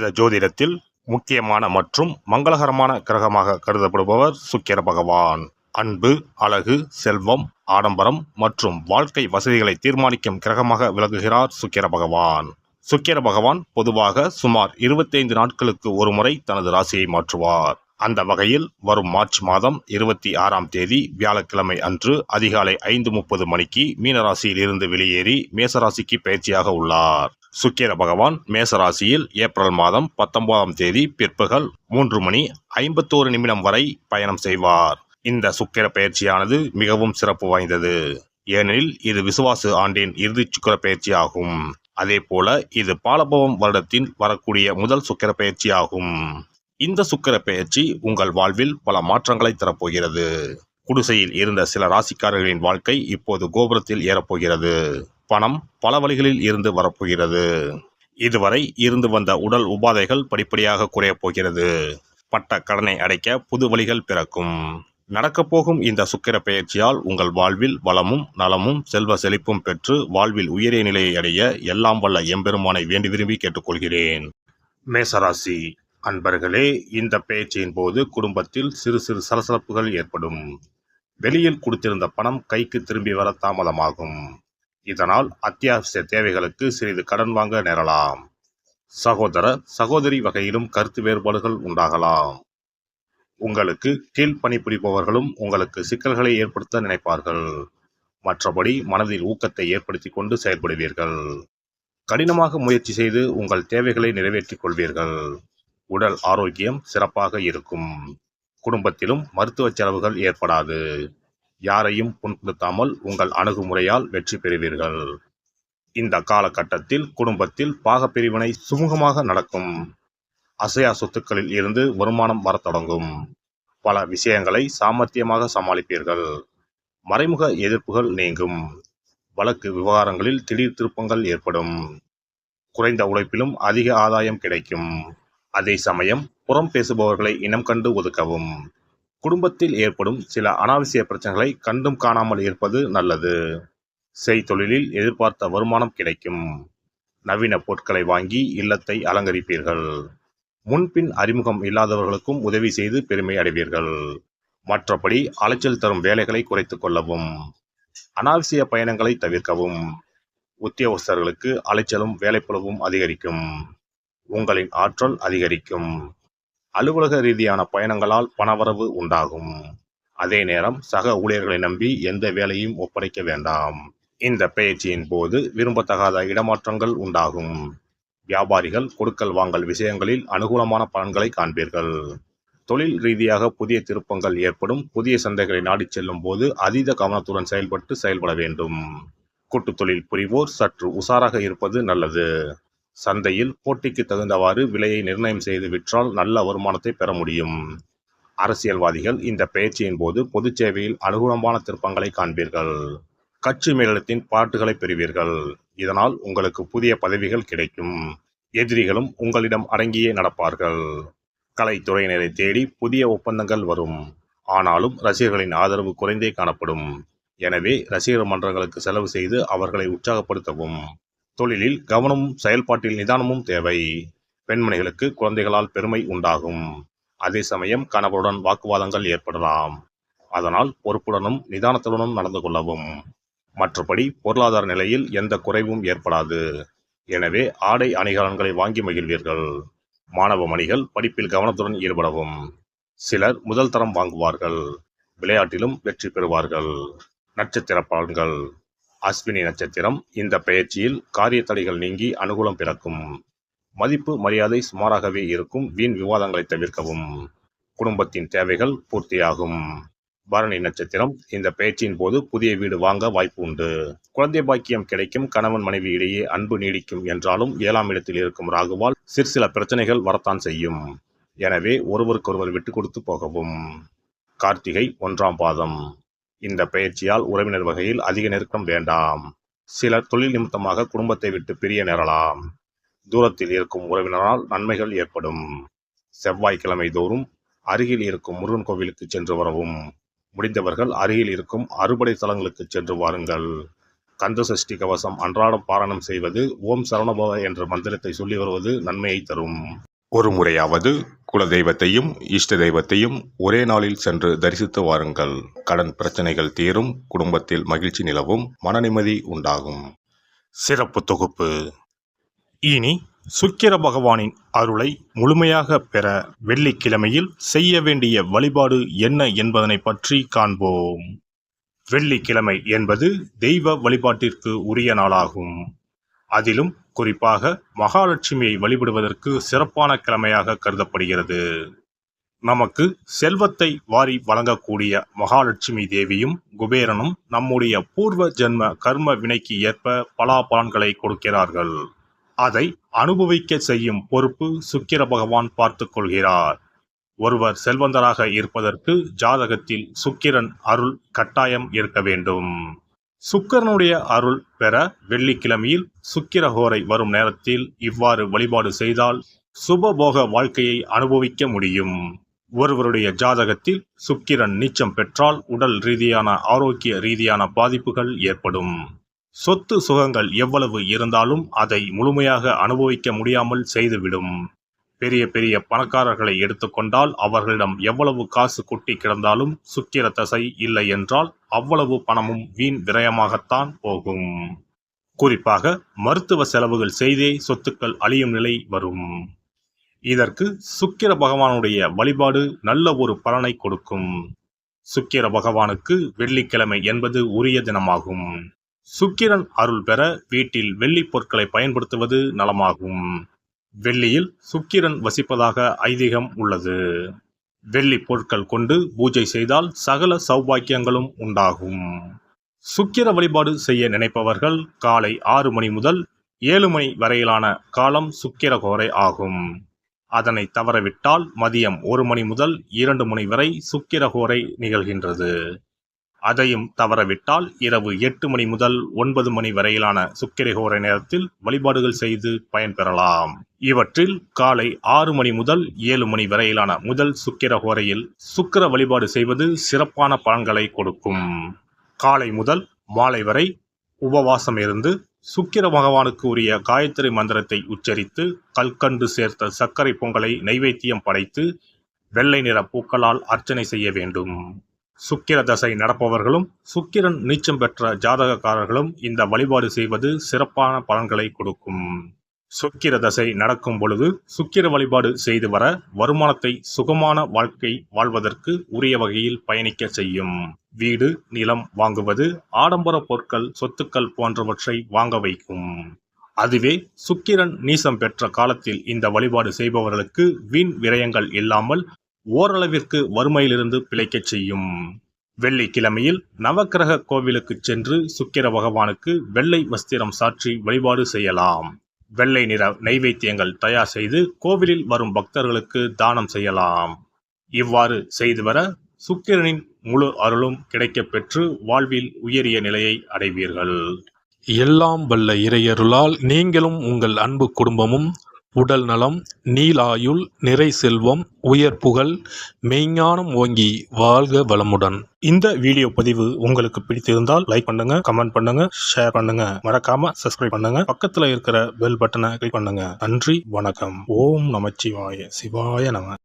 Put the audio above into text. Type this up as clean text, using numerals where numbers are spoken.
வேத ஜோதிடத்தில் முக்கியமான மற்றும் மங்களகரமான கிரகமாக கருதப்படுபவர் சுக்கிர பகவான். அன்பு, அழகு, செல்வம், ஆடம்பரம் மற்றும் வாழ்க்கை வசதிகளை தீர்மானிக்கும் கிரகமாக விளங்குகிறார் சுக்கிர பகவான். சுக்கிர பகவான் பொதுவாக சுமார் 25 நாட்களுக்கு ஒருமுறை தனது ராசியை மாற்றுவார். அந்த வகையில் வரும் மார்ச் மாதம் 26ஆம் தேதி வியாழக்கிழமை அன்று அதிகாலை 5:30 மணிக்கு மீனராசியில் இருந்து வெளியேறி மேசராசிக்கு பயிற்சியாக உள்ளார். சுக்கிர பகவான் மேசராசியில் ஏப்ரல் மாதம் 19ஆம் தேதி பிற்பகல் 3:51 வரை பயணம் செய்வார். இந்த சுக்கிர பயிற்சியானது மிகவும் சிறப்பு வாய்ந்தது. ஏனெனில் இது விசுவாசு ஆண்டின் இறுதி சுக்கிர பயிற்சி ஆகும். அதே போல இது பாலபவம் வருடத்தின் வரக்கூடிய முதல் சுக்கிர பயிற்சி ஆகும். இந்த சுக்கிர பெயர்ச்சி உங்கள் வாழ்வில் பல மாற்றங்களை தரப்போகிறது. குடிசையில் இருந்த சில ராசிக்காரர்களின் வாழ்க்கை இப்போது கோபுரத்தில் ஏறப்போகிறது. பணம் பல வழிகளில் இருந்து வரப்போகிறது. இதுவரை இருந்து வந்த உடல் உபாதைகள் படிப்படியாக குறையப் போகிறது. பட்ட கடனை அடைக்க புது வழிகள் பிறக்கும். நடக்கப்போகும் இந்த சுக்கிர பெயர்ச்சியால் உங்கள் வாழ்வில் வளமும் நலமும் செல்வ செழிப்பும் பெற்று வாழ்வில் உயரிய நிலையை அடைய எல்லாம் வல்ல எம்பெருமானை வேண்டி விரும்பி கேட்டுக்கொள்கிறேன். மேசராசி அன்பர்களே, இந்த பெயர்ச்சியின் போது குடும்பத்தில் சிறு சிறு சலசலப்புகள் ஏற்படும். வெளியில் கொடுத்திருந்த பணம் கைக்கு திரும்பி வர தாமதமாகும். இதனால் அத்தியாவசிய தேவைகளுக்கு சிறிது கடன் வாங்க நேரலாம். சகோதர சகோதரி வகையிலும் கருத்து வேறுபாடுகள் உண்டாகலாம். உங்களுக்கு கீழ் பணிபுரிபவர்களும் உங்களுக்கு சிக்கல்களை ஏற்படுத்த நினைப்பார்கள். மற்றபடி மனதில் ஊக்கத்தை ஏற்படுத்தி கொண்டு செயல்படுவீர்கள். கடினமாக முயற்சி செய்து உங்கள் தேவைகளை நிறைவேற்றிக் கொள்வீர்கள். உடல் ஆரோக்கியம் சிறப்பாக இருக்கும். குடும்பத்திலும் மருத்துவ செலவுகள் ஏற்படாது. யாரையும் புண்படுத்தாமல் உங்கள் அணுகுமுறையால் வெற்றி பெறுவீர்கள். இந்த காலகட்டத்தில் குடும்பத்தில் பாகப்பிரிவினை சுமூகமாக நடக்கும். அசையா சொத்துக்களில் இருந்து வருமானம் வரத் தொடங்கும். பல விஷயங்களை சாமர்த்தியமாக சமாளிப்பீர்கள். மறைமுக எதிர்ப்புகள் நீங்கும். வழக்கு விவகாரங்களில் திடீர் திருப்பங்கள் ஏற்படும். குறைந்த உழைப்பிலும் அதிக ஆதாயம் கிடைக்கும். அதே சமயம் புறம் பேசுபவர்களை இனம் கண்டு ஒதுக்கவும். குடும்பத்தில் ஏற்படும் சில அனாவசிய பிரச்சனைகளை கண்டும் காணாமல் இருப்பது நல்லது. செய்தொழிலில் எதிர்பார்த்த வருமானம் கிடைக்கும். நவீன பொருட்களை வாங்கி இல்லத்தை அலங்கரிப்பீர்கள். முன்பின் அறிமுகம் இல்லாதவர்களுக்கும் உதவி செய்து பெருமை அடைவீர்கள். மற்றபடி அலைச்சல் தரும் வேலைகளை குறைத்துக் கொள்ளவும். அனாவசிய பயணங்களை தவிர்க்கவும். உத்தியோகஸ்தர்களுக்கு அலைச்சலும் வேலைப்பளுவும் அதிகரிக்கும். உங்களின் ஆற்றல் அதிகரிக்கும். அலுவலக ரீதியான பயணங்களால் பணவரவு உண்டாகும். அதே நேரம் சக ஊழியர்களை நம்பி எந்த வேலையும் ஒப்படைக்க வேண்டாம். இந்த பெயர்ச்சியின் போது விரும்பத்தகாத இடமாற்றங்கள் உண்டாகும். வியாபாரிகள் கொடுக்கல் வாங்கல் விஷயங்களில் அனுகூலமான பலன்களை காண்பீர்கள். தொழில் ரீதியாக புதிய திருப்பங்கள் ஏற்படும். புதிய சந்தைகளை நாடிச் செல்லும் போது அதீத கவனத்துடன் செயல்பட வேண்டும். கூட்டுத் தொழில் புரிவோர் சற்று உஷாராக இருப்பது நல்லது. சந்தையில் போட்டிக்கு தகுந்தவாறு விலையை நிர்ணயம் செய்து விற்றால் நல்ல வருமானத்தை பெற முடியும். அரசியல்வாதிகள் இந்த பெயர்ச்சியின் போது பொது சேவையில் அனுகூலமான திருப்பங்களை காண்பீர்கள். கட்சி மேலிடத்தின் பாராட்டுகளை பெறுவீர்கள். இதனால் உங்களுக்கு புதிய பதவிகள் கிடைக்கும். எதிரிகளும் உங்களிடம் அடங்கியே நடப்பார்கள். கலைத்துறையினரை தேடி புதிய ஒப்பந்தங்கள் வரும். ஆனாலும் ரசிகர்களின் ஆதரவு குறைந்தே காணப்படும். எனவே ரசிகர் மன்றங்களுக்கு செலவு செய்து அவர்களை உற்சாகப்படுத்தவும். தொழிலில் கவனமும் செயல்பாட்டில் நிதானமும் தேவை. பெண்மணிகளுக்கு குழந்தைகளால் பெருமை உண்டாகும். அதே சமயம் கணவருடன் வாக்குவாதங்கள் ஏற்படலாம். அதனால் பொறுப்புடனும் நிதானத்துடனும் நடந்து கொள்ளவும். மற்றபடி பொருளாதார நிலையில் எந்த குறைவும் ஏற்படாது. எனவே ஆடை அணிகலன்களை வாங்கி மகிழ்வீர்கள். மாணவ மணிகள் படிப்பில் கவனத்துடன் ஈடுபடவும். சிலர் முதல் தரம் வாங்குவார்கள். விளையாட்டிலும் வெற்றி பெறுவார்கள். நட்சத்திர பலன்கள். அஸ்வினி நட்சத்திரம். இந்த பெயர்ச்சியில் காரிய தடைகள் நீங்கி அனுகூலம் பிறக்கும். மதிப்பு மரியாதை சுமாராகவே இருக்கும். வீண் விவாதங்களை தவிர்க்கவும். குடும்பத்தின் தேவைகள் பூர்த்தியாகும். பரணி நட்சத்திரம். இந்த பெயர்ச்சியின் போது புதிய வீடு வாங்க வாய்ப்பு உண்டு. குழந்தை பாக்கியம் கிடைக்கும். கணவன் மனைவி இடையே அன்பு நீடிக்கும் என்றாலும் 7ஆம் இடத்தில் இருக்கும் ராகுவால் சிற்சில பிரச்சனைகள் வரத்தான் செய்யும். எனவே ஒருவருக்கொருவர் விட்டு கொடுத்து போகவும். கார்த்திகை 1ஆம் பாதம். இந்த பெயர்ச்சியால் உறவினர் வகையில் அதிக நெருக்கம் வேண்டாம். சிலர் தொழில் நிமித்தமாக குடும்பத்தை விட்டு பிரிய நேரலாம். தூரத்தில் இருக்கும் உறவினரால் நன்மைகள் ஏற்படும். செவ்வாய்க்கிழமை தோறும் அருகில் இருக்கும் முருகன் கோவிலுக்கு சென்று வரவும். முடிந்தவர்கள் அருகில் இருக்கும் அறுபடை தலங்களுக்கு சென்று வாருங்கள். கந்த சஷ்டி கவசம் அன்றாடம் பாராயணம் செய்வது, ஓம் சரவணபவ என்ற மந்திரத்தை சொல்லி வருவது நன்மையை தரும். ஒரு முறையாவது குலதெய்வத்தையும் இஷ்ட தெய்வத்தையும் ஒரே நாளில் சென்று தரிசித்து வாருங்கள். கடன் பிரச்சனைகள் தீரும், குடும்பத்தில் மகிழ்ச்சி நிலவும், மன நிம்மதி உண்டாகும். சிறப்பு தொகுப்பு. இனி சுக்கிர பகவானின் அருளை முழுமையாக பெற வெள்ளிக்கிழமையில் செய்ய வேண்டிய வழிபாடு என்ன என்பதனை பற்றி காண்போம். வெள்ளிக்கிழமை என்பது தெய்வ வழிபாட்டிற்கு உரிய நாளாகும். அதிலும் குறிப்பாக மகாலட்சுமியை வழிபடுவதற்கு சிறப்பான கிழமையாக கருதப்படுகிறது. நமக்கு செல்வத்தை வாரி வழங்கக்கூடிய மகாலட்சுமி தேவியும் குபேரனும் நம்முடைய பூர்வ ஜென்ம கர்ம வினைக்கு ஏற்ப பலாபலன்களை கொடுக்கிறார்கள். அதை அனுபவிக்க செய்யும் பொறுப்பு சுக்கிர பகவான் பார்த்து கொள்கிறார். ஒருவர் செல்வந்தராக இருப்பதற்கு ஜாதகத்தில் சுக்கிரன் அருள் கட்டாயம் இருக்க வேண்டும். சுக்கிரனுடைய அருள் பெற வெள்ளிக்கிழமையில் சுக்கிரஹோரை வரும் நேரத்தில் இவ்வாறு வழிபாடு செய்தால் சுபபோக வாழ்க்கையை அனுபவிக்க முடியும். ஒருவருடைய ஜாதகத்தில் சுக்கிரன் நீச்சம் பெற்றால் உடல் ரீதியான ஆரோக்கிய ரீதியான பாதிப்புகள் ஏற்படும். சொத்து சுகங்கள் எவ்வளவு இருந்தாலும் அதை முழுமையாக அனுபவிக்க முடியாமல் செய்துவிடும். பெரிய பெரிய பணக்காரர்களை எடுத்துக்கொண்டால் அவர்களிடம் எவ்வளவு காசு கொட்டி கிடந்தாலும் சுக்கிர தசை இல்லை என்றால் அவ்வளவு பணமும் வீண் விரயமாகத்தான் போகும். குறிப்பாக மருத்துவ செலவுகள் செய்தே சொத்துக்கள் அழியும் நிலை வரும். இதற்கு சுக்கிர பகவானுடைய வழிபாடு நல்ல ஒரு பலனை கொடுக்கும். சுக்கிர பகவானுக்கு வெள்ளிக்கிழமை என்பது உரிய தினமாகும். சுக்கிரன் அருள் பெற வீட்டில் வெள்ளி பொருட்களை பயன்படுத்துவது நலமாகும். வெள்ளியில் சுக்கிரன் வசிப்பதாக ஐதீகம் உள்ளது. வெள்ளி பொருட்கள் கொண்டு பூஜை செய்தால் சகல சௌபாக்கியங்களும் உண்டாகும். சுக்கிர வழிபாடு செய்ய நினைப்பவர்கள் காலை 6 மணி முதல் 7 மணி வரையிலான காலம் சுக்கிரஹோரை ஆகும். அதனை தவறவிட்டால் மதியம் 1 மணி முதல் 2 மணி வரை சுக்கிரஹோரை நிகழ்கின்றது. அதையும் தவறவிட்டால் இரவு 8 மணி முதல் 9 மணி வரையிலான சுக்கிரஹோரை நேரத்தில் வழிபாடுகள் செய்து பயன்பெறலாம். இவற்றில் காலை 6 மணி முதல் 7 மணி வரையிலான முதல் சுக்கிரஹோரையில் சுக்கிர வழிபாடு செய்வது சிறப்பான பலன்களை கொடுக்கும். காலை முதல் மாலை வரை உபவாசம் இருந்து சுக்கிர பகவானுக்கு உரிய காயத்ரி மந்திரத்தை உச்சரித்து கல்கண்டு சேர்த்த சர்க்கரை பொங்கலை நைவேத்தியம் படைத்து வெள்ளை நிற பூக்களால் அர்ச்சனை செய்ய வேண்டும். சுக்கிர தசை நடப்பவர்களும் சுக்கிரன் நீச்சம் பெற்ற ஜாதகக்காரர்களும் இந்த வழிபாடு செய்வது சிறப்பான பலன்களை கொடுக்கும். சுக்கிர தசை நடக்கும் பொழுது சுக்கிர வழிபாடு செய்து வர வருமானத்தை சுகமான வாழ்க்கை வாழ்வதற்கு உரிய வகையில் பயணிக்க செய்யும். வீடு நிலம் வாங்குவது, ஆடம்பர பொருட்கள் சொத்துக்கள் போன்றவற்றை வாங்க வைக்கும். அதுவே சுக்கிரன் நீசம் பெற்ற காலத்தில் இந்த வழிபாடு செய்பவர்களுக்கு வீண் விரயங்கள் இல்லாமல் ஓரளவிற்கு வறுமையிலிருந்து பிழைக்கச் செய்யும். வெள்ளிக்கிழமையில் நவக்கிரக கோவிலுக்கு சென்று சுக்கிர பகவானுக்கு வெள்ளை வஸ்திரம் சாற்றி வழிபாடு செய்யலாம். வெள்ளை நிற நைவேத்தியங்கள் தயார் செய்து கோவிலில் வரும் பக்தர்களுக்கு தானம் செய்யலாம். இவ்வாறு செய்து வர சுக்கிரனின் முழு அருளும் கிடைக்கப் பெற்று வாழ்வில் உயரிய நிலையை அடைவீர்கள். எல்லாம் வல்ல இறையருளால் நீங்களும் உங்கள் அன்பு குடும்பமும் உடல் நலம், நீலாயுள், நிறை செல்வம், உயர் புகழ், மெய்ஞானம் ஓங்கி வாழ்க வளமுடன். இந்த வீடியோ பதிவு உங்களுக்கு பிடித்திருந்தால் லைக் பண்ணுங்க, கமெண்ட் பண்ணுங்க, ஷேர் பண்ணுங்க, மறக்காம சப்ஸ்கிரைப் பண்ணுங்க, பக்கத்துல இருக்கிற பெல் பட்டனை கிளிக் பண்ணுங்க. நன்றி, வணக்கம். ஓம் நமச்சிவாய, சிவாய நம.